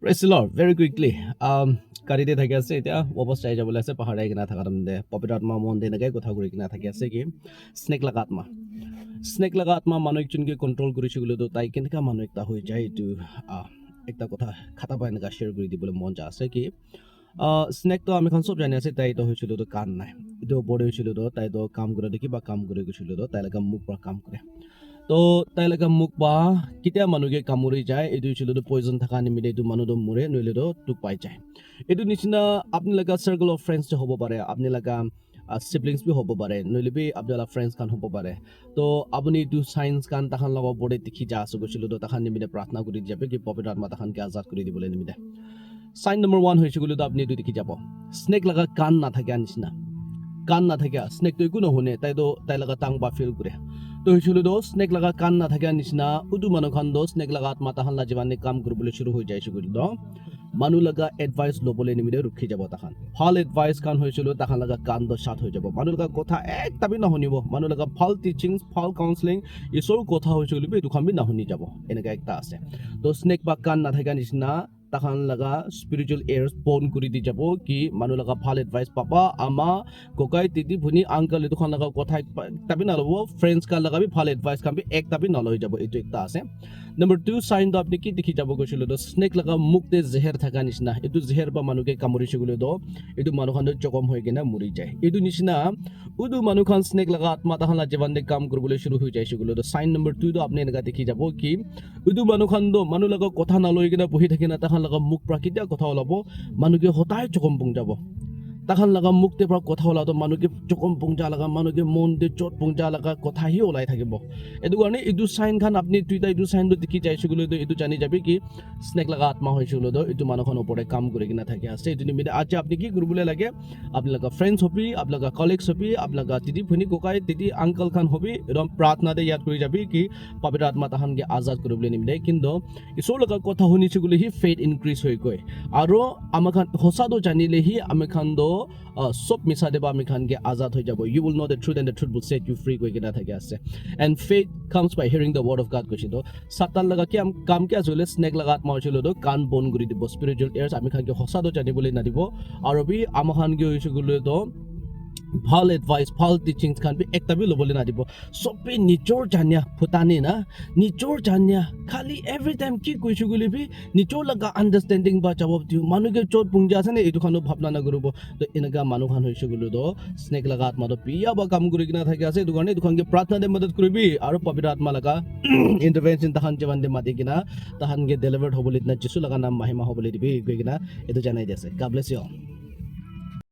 Praise the Lord. Very quickly. Karite thaki ase etia opos chai jabole ase paharai kina thaka ramde popular atma monde nagai kotha kuri kina thaki ase ki snake laga atma. Snake laga atma manu ekjon ke control kuri chigule to tai kenka manu ekta hoi jai tu ekta kotha khata pai naga share kuri dibole mon ja ase ki snake to ami khan sob jani ase tai to hoichilo to kan nai edo body hoichilo to tai to kam kore deki ba kam kore gochilo to tai laga muk pra kam kore তো তাই লাগা মুখ বা কিতিয়া মানুহে কামুৰি যায় এইটো ছিল পয়জন থাকা নিমিলে এইটো মানুহ মৰে নইলে তুক পাই যায় এইটো নিচিনা আপনি লাগা সাৰ্কেল অফ ফ্ৰেন্ডস হ'ব পাৰে আপনি লাগা সিবলিংস বি হ'ব পাৰে নইলে বি আপনালা ফ্ৰেন্ডস কান হ'ব পাৰে তো আপুনি এইটো সাইন্স কান তাখান লগ বডে দেখি যা আছে গৈছিল তো তাখান নিমিলে প্ৰাৰ্থনা কৰি যাবে কি পবিত্ৰ আত্মা তাখানকে আজাদ কৰি দিবলৈ নিমিলে সাইন নম্বৰ 1 হৈছে গলে তো আপনি এইটো দেখি যাব স্নেক লাগা কান না থাকে নিচিনা কান না থাকে স্নেক তো একো নহনে তাই লাগা টাং বা ফিল কৰে তো হইছিল দো স্নেক লাগা কান না থাকে নিচিনা উদু মানুহ খান দো স্নেক লাগা আত্মা তাহান লা জীবনে কাম কৰিবলৈ শুৰু হৈ যাইছে গলি দো মানুহ লাগা এডভাইস লবলৈ নিমিলে ৰখি যাব তাহান ভাল এডভাইস কান হৈছিল তাহান লাগা কান দো সাথ হৈ যাব মানুহ লাগা কথা এক তাবি না শুনিব মানুহ লাগা ভাল টিচিংস ভাল কাউন্সেলিং ইসৰ কথা হৈছিল বি দুখান বি না শুনি যাব এনেকা একটা আছে তো স্নেক বা কান না থাকে নিচিনা তাহান লাগা স্পিরিচুয়াল এয়ার্স পন কৰি দি যাব কি মানুহ লাগা ভাল এডভাইস পাপা আমা কোকাই তিতি ভুনি আঙ্কেল এটো খান লাগা কথা তাবি না লব ফ্রেন্ডস কা লাগা বি ভাল এডভাইস কাম বি এক তাবি না লৈ যাব এটো একটা আছে নাম্বার 2 সাইন দ আপনি কি দেখি যাব গৈছিল দ স্নেক লাগা মুখতে জেহের থাকা নিচিনা এটো জেহের বা মানুকে কামুৰিছে গলে দ এটো মানুহ খান জখম হৈ কিনা মৰি যায় এটো নিচিনা উদু মানুহ খান স্নেক লাগা আত্মা তাহান লা জীবন দে কাম কৰিবলৈ শুরু হৈ যাইছে গলে দ সাইন নাম্বার 2 দ আপনি এনেকা দেখি যাব কি উদু মানুহ খান দ মানুহ লাগা কথা না লৈ কিনা বহি থাকি না তাহান লাগা মুখ প্রাকৃতিক কথা ওলাব মানুকে হতাই চকম পং যাব তাখান লাগা মুখতে পৰা কথা ওলাতো মানুকে চকম পং যা লাগা মানুকে মন দে চট পং যা লাগা কথা হি ওলাই থাকিব এটো কাৰণে ইদু সাইন খান আপনি টুইটা ইদু সাইন দ দেখি যাইছে গলে দ ইদু জানি যাবে কি স্নেক লাগা আত্মা হইছে গলে দ ইদু মানুহখন ওপৰে কাম কৰি কিনা থাকে আছে ইদু নিমিতে আজি আপনি কি কৰিবলৈ লাগে আপোনালোকৰ ফ্ৰেন্ডস হবি আপোনালোকৰ কলিগস হবি আপোনালোকৰ তিতি ভনি কোকাই তিতি আঙ্কেল খান হবি একদম প্ৰাৰ্থনা দে ইয়াত কৰি যাবি কি পবিত্ৰ আত্মা তাহানকে আজাদ কৰিবলৈ নিমিতে কিন্তু ইছৰ লগা কথা শুনিছে গলে হি ফেথ ইনক্ৰিজ হৈ গৈ আৰু আমাখান হসাদো জানিলে হি আমাখান দ সব মিছা দেবা আমি খানকে আজাদ হৈ যাব you will know the truth and the truth will set you free কই কিনা থাকে আছে and faith comes by hearing the word of God কৈছিল সাতান লাগা কি কাম কি আসলে স্নেক লাগা আত্মা হৈছিল দ কান বন কৰি দিব স্পিৰিচুয়াল ইয়াৰ্স আমি খানকে হসাদো জানিবলৈ না দিব আৰু বি আমাখান কি হৈছে গলে দ ভাল এডভাইস ভাল টিচিংস খান বি একটা বি লবলৈ না দিব সবে নিজৰ জানিয়া ফুটানি না নিজৰ জানিয়া খালি এভৰি টাইম কি কৈছো গলি বি নিজৰ লাগা আন্ডাৰষ্টেণ্ডিং বা জবাব দিও মানুহে চট পুংজা আছে নে এইটো খানো ভাবনা না কৰিব তো এনেকা মানুহ খান হৈছে গলি দ স্নেক লাগা আত্মা দ পিয়া বা কাম কৰি কিনা থাকে আছে এইটো কাৰণে দুখনকে প্ৰাৰ্থনা দে মদত কৰিবি আৰু পবিত্ৰ আত্মা লাগা ইন্টাৰভেনশন তাহান জীবন দে মাতি কিনা তাহানকে ডেলিভাৰ্ড হ'বলৈ না যিছু লাগা নাম মহিমা হ'বলৈ দিবি গৈ কিনা এইটো জানাই দিছে গড ব্লেছ ইউ